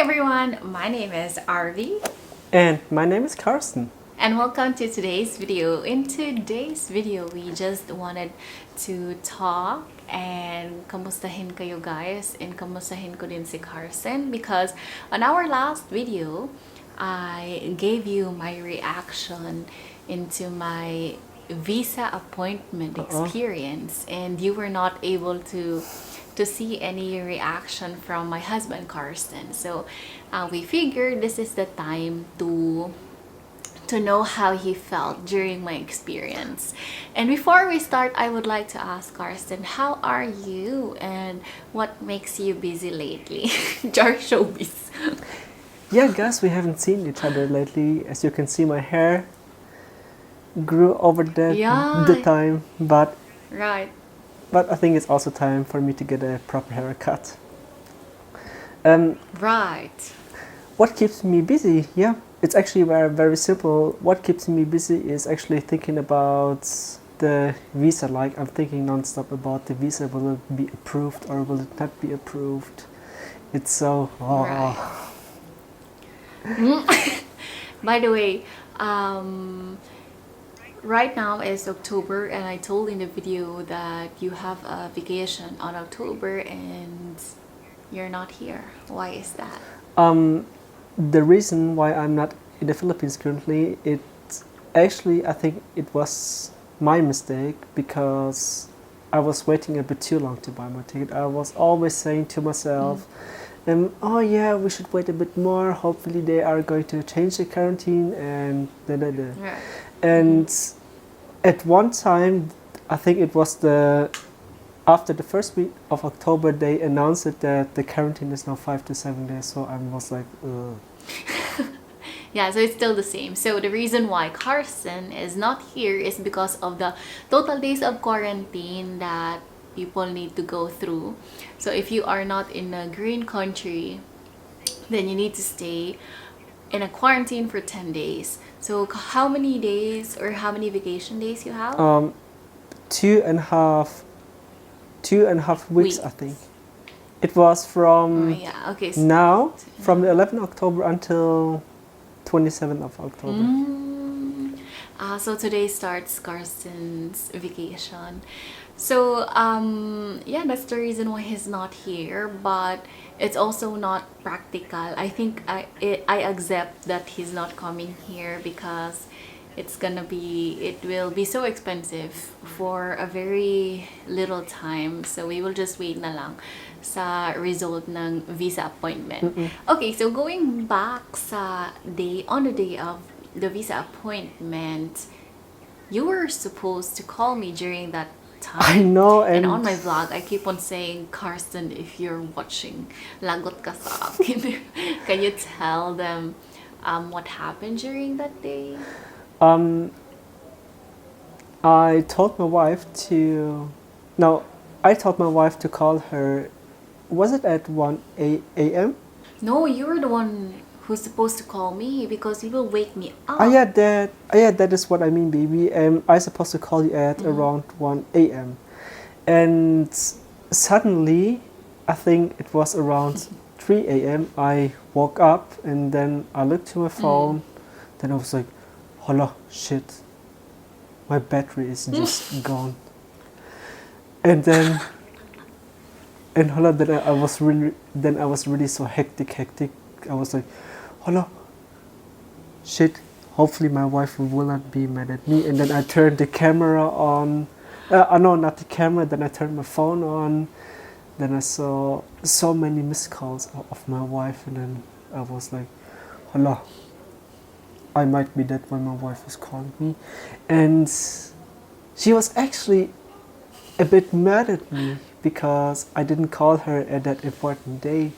everyone, my name is Arvi And my name is Karsten. and welcome to today's video. In today's video, we just wanted to talk and kamustahin kayo guys and kamustahin ko din si Karsten because on our last video, I gave you my reaction into my visa appointment experience and you were not able to see any reaction from my husband Karsten. So we figured this is the time to know how he felt during my experience. And before we start, I would like to ask Karsten, how are you and what makes you busy lately? Jar showbiz. Yeah, guys, we haven't seen each other lately. As you can see, my hair grew over the time, but Right. I think it's also time for me to get a proper haircut. Right. What keeps me busy? Yeah, it's actually very simple. What keeps me busy is actually thinking about the visa. Like, I'm thinking non-stop about the visa. Will it be approved or will it not be approved? It's so... Right. By the way, right now is October and I told in the video that you have a vacation on October and you're not here. Why is that? The reason why I'm not in the Philippines currently, it's actually, I think it was my mistake because I was waiting a bit too long to buy my ticket. I was always saying to myself, oh yeah, we should wait a bit more. Hopefully they are going to change the quarantine and Right. And at one time, I think it was after the first week of October, they announced it that the quarantine is now 5 to 7 days. So I was like, ugh. Yeah, so it's still the same. So the reason why Karsten is not here is because of the total days of quarantine that people need to go through. So if you are not in a green country, then you need to stay in a quarantine for 10 days. So how many days or how many vacation days you have? 2.5 weeks, I think. It was from now, from the 11th October until 27th of October. So today starts Karsten's vacation. So yeah, that's the reason why he's not here, but it's also not practical. I think I accept that he's not coming here because it will be so expensive for a very little time. So we will just wait na lang sa result ng visa appointment. Okay, so going back on the day of the visa appointment, you were supposed to call me during that time. I know, and on my vlog, I keep on saying, Karsten, if you're watching, lagot ka sa akin. Can you tell them what happened during that day? I told my wife to call her. Was it at 1 a.m.? No, you were the one who's supposed to call me because you will wake me up. That is what I mean, baby. I supposed to call you at around 1 a.m. And suddenly, I think it was around 3 a.m. I woke up and then I looked to my phone. Then I was like, hola, shit. My battery is just gone. And then then I was really so hectic. I was like, hello, shit, hopefully my wife will not be mad at me. And then I turned the camera on. No, not the camera. Then I turned my phone on. Then I saw so many missed calls of my wife. And then I was like, hello, I might be dead when my wife is calling me. And she was actually a bit mad at me because I didn't call her at that important day.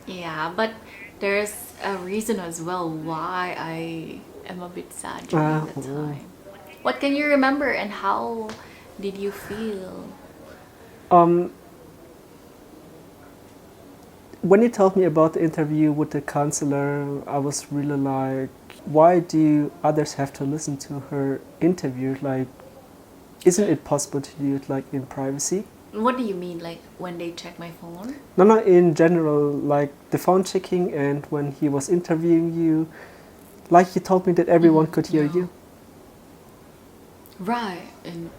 Yeah, but there's a reason as well why I am a bit sad during the time. What can you remember and how did you feel? When you told me about the interview with the counselor, I was really like, why do others have to listen to her interview? Like, isn't it possible to do it like in privacy? What do you mean, like when they check my phone? No, no, in general, like the phone checking and when he was interviewing you, like you told me that everyone could hear No. you. Right, and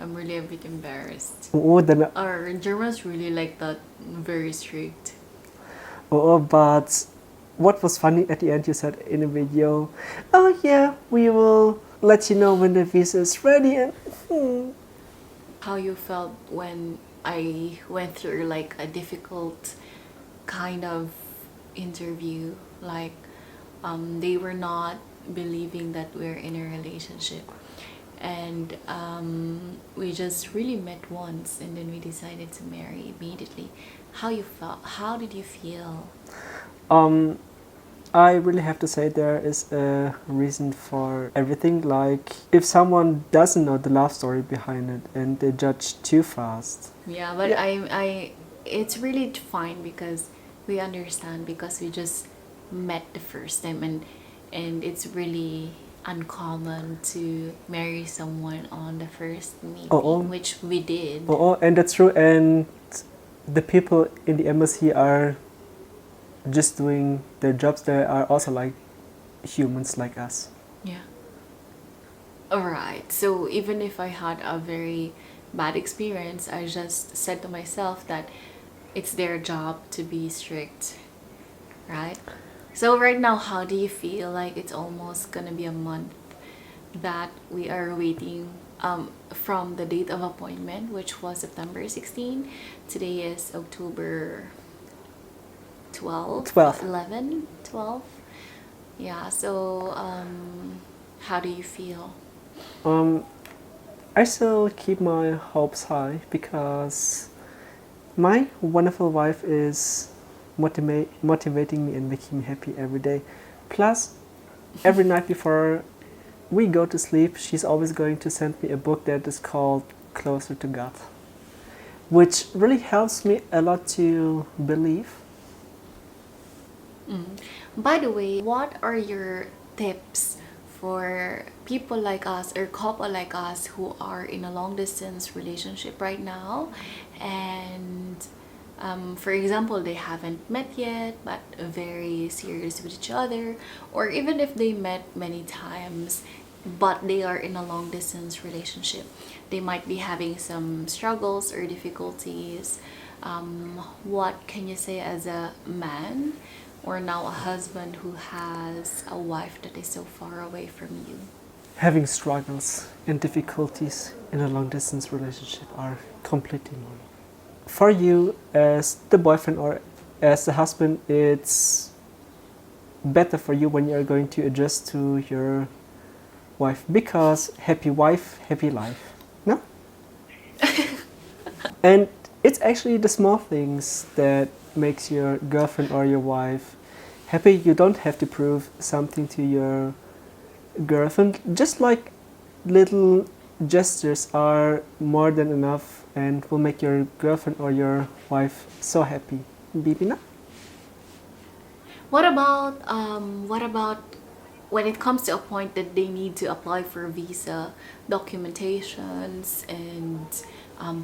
I'm really a bit embarrassed. Oh, then, Our Germans really like that, very strict. but what was funny at the end, you said in a video, oh yeah, we will let you know when the visa is ready. And How you felt when I went through like a difficult kind of interview, like they were not believing that we're in a relationship, and we just really met once and then we decided to marry immediately. How you felt? How did you feel? um, I really have to say there is a reason for everything. Like if someone doesn't know the love story behind it and they judge too fast. Yeah, but Yeah. I it's really fine because we understand, because we just met the first time, and it's really uncommon to marry someone on the first meeting, Oh, which we did. and that's true. And the people in the embassy are just doing their jobs. They are also like humans like us. Yeah. Alright, so even if I had a very bad experience, I just said to myself that it's their job to be strict, right? So right now, how do you feel? Like it's almost gonna be a month that we are waiting from the date of appointment, which was September 16. Today is October 12, 12. 11, 12. Yeah, so how do you feel? Um, I still keep my hopes high because my wonderful wife is motivating me and making me happy every day. Plus, every night before we go to sleep, she's always going to send me a book that is called Closer to God, which really helps me a lot to believe. By the way, what are your tips for people like us or couple like us who are in a long distance relationship right now, and for example, they haven't met yet but are very serious with each other, or even if they met many times but they are in a long distance relationship, they might be having some struggles or difficulties. What can you say as a man or now a husband who has a wife that is so far away from you? Having struggles and difficulties in a long distance relationship are completely normal. For you, as the boyfriend or as the husband, it's better for you when you're going to adjust to your wife, because happy wife, happy life. No? And it's actually the small things that makes your girlfriend or your wife happy. You don't have to prove something to your girlfriend. Just like little gestures are more than enough and will make your girlfriend or your wife so happy. Bibi na? What about when it comes to a point that they need to apply for visa documentations and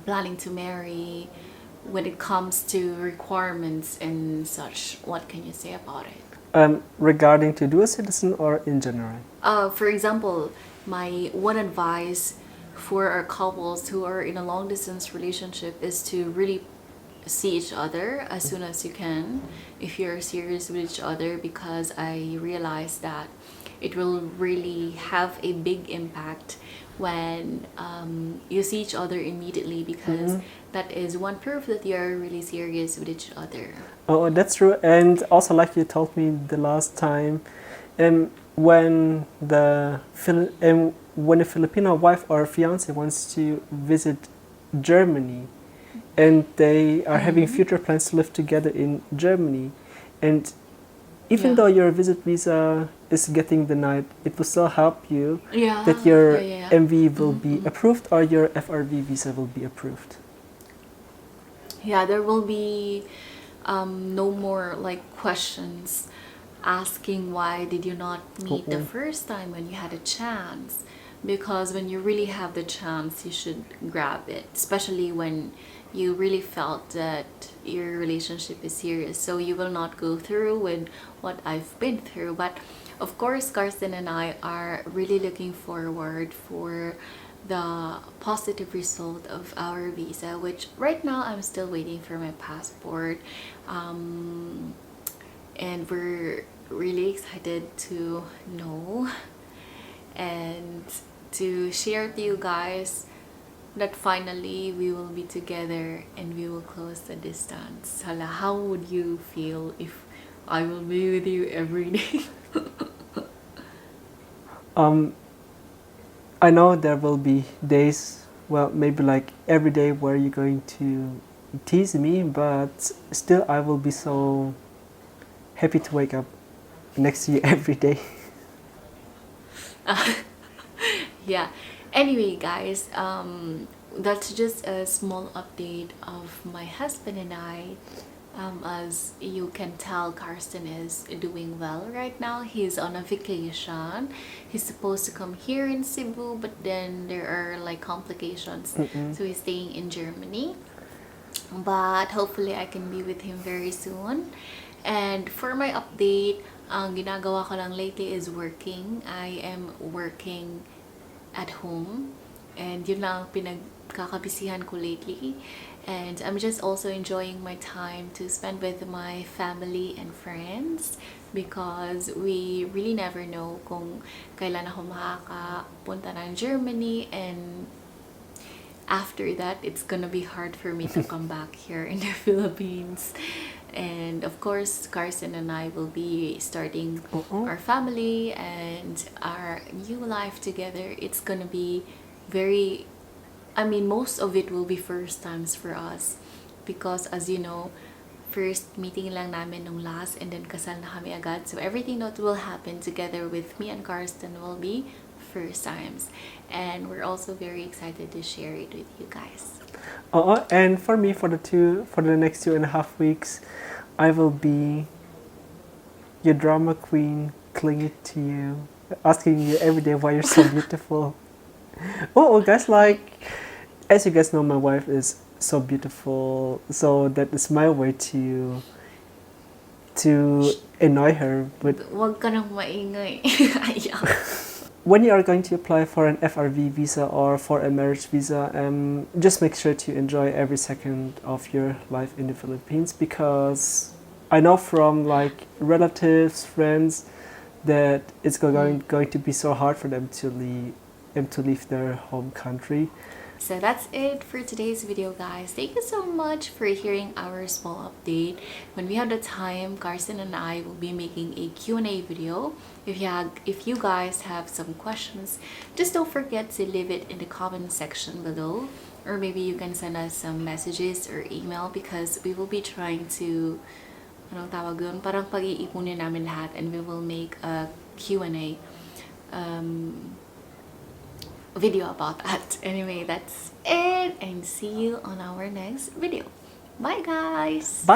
planning to marry, when it comes to requirements and such, what can you say about it? Regarding to dual citizen or in general? For example, my one advice for our couples who are in a long distance relationship is to really see each other as soon as you can if you're serious with each other, because I realize that it will really have a big impact when you see each other immediately, because that is one proof that you're really serious with each other. Oh, that's true. And also, like you told me the last time, when when a Filipino wife or fiance wants to visit Germany, and they are having future plans to live together in Germany, and even Yeah. though your visit visa is getting denied, it will still help you Yeah, that your yeah. MV will be approved or your FRV visa will be approved. Yeah, there will be no more like questions asking why did you not meet the first time when you had a chance, because when you really have the chance you should grab it, especially when you really felt that your relationship is serious, so you will not go through with what I've been through. But of course, Karsten and I are really looking forward for the positive result of our visa, which right now I'm still waiting for my passport. And we're really excited to know and to share to you guys that finally we will be together and we will close the distance. Hala, how would you feel if I will be with you every day? I know there will be days, well, maybe like every day where you're going to tease me, but still I will be so happy to wake up next to you every day. Yeah. Anyway, guys, that's just a small update of my husband and I. As you can tell, Karsten is doing well right now. He's on a vacation. He's supposed to come here in Cebu, but then there are like complications. So he's staying in Germany. But hopefully I can be with him very soon. And for my update, ang ginagawa ko lang lately is working. I am working at home. And yun lang ang pinagkakabisihan ko lately. And I'm just also enjoying my time to spend with my family and friends, because we really never know kung kailan ako makakapunta ng Germany, and after that it's gonna be hard for me to come back here in the Philippines. And of course, Carson and I will be starting our family and our new life together. It's gonna be very, most of it will be first times for us, because as you know, first meeting lang namin nung last, and then kasal na kami agad. So everything that will happen together with me and Karsten will be first times, and we're also very excited to share it with you guys. And for me, for the next 2.5 weeks, I will be your drama queen, clinging to you, asking you every day why you're so beautiful. Guys, like, as you guys know, my wife is so beautiful, so that is my way to annoy her with. Wag ka nang maingay. When you are going to apply for an FRV visa or for a marriage visa, just make sure to enjoy every second of your life in the Philippines, because I know from like relatives, friends, that it's going to be so hard for them to leave their home country. So that's it for today's video, guys. Thank you so much for hearing our small update. When we have the time, Carson and I will be making a Q&A video. If you guys have some questions, just don't forget to leave it in the comment section below, or maybe you can send us some messages or email, because we will be trying to parang pag-iipunin namin lahat, and we will make a Q&A video about that. Anyway, that's it, and see you on our next video. Bye guys.